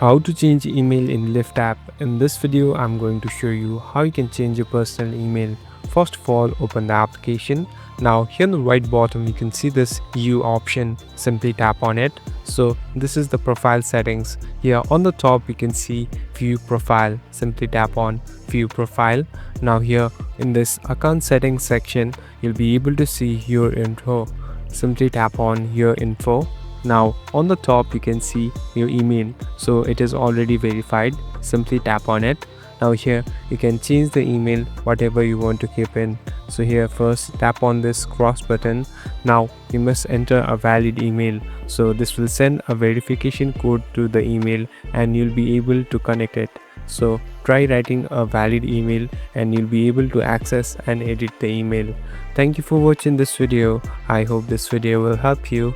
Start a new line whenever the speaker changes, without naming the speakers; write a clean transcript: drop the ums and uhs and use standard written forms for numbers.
How to change email in Lyft app. In this video, I'm going to show you how you can change your personal email. First of all, open the application. Now here on the right bottom, you can see this U option. Simply tap on it. So this is the profile settings. Here on the top, you can see view profile. Simply tap on view profile. Now here in this account settings section, you'll be able to see your info. Simply tap on your info. Now on the top you can see your email, so it is already verified. Simply tap on it. Now here you can change the email whatever you want to keep in. So here first tap on this cross button. Now you must enter a valid email, so this will send a verification code to the email and you'll be able to connect it. So try writing a valid email and you'll be able to access and edit the email. Thank you for watching this video. I hope this video will help you.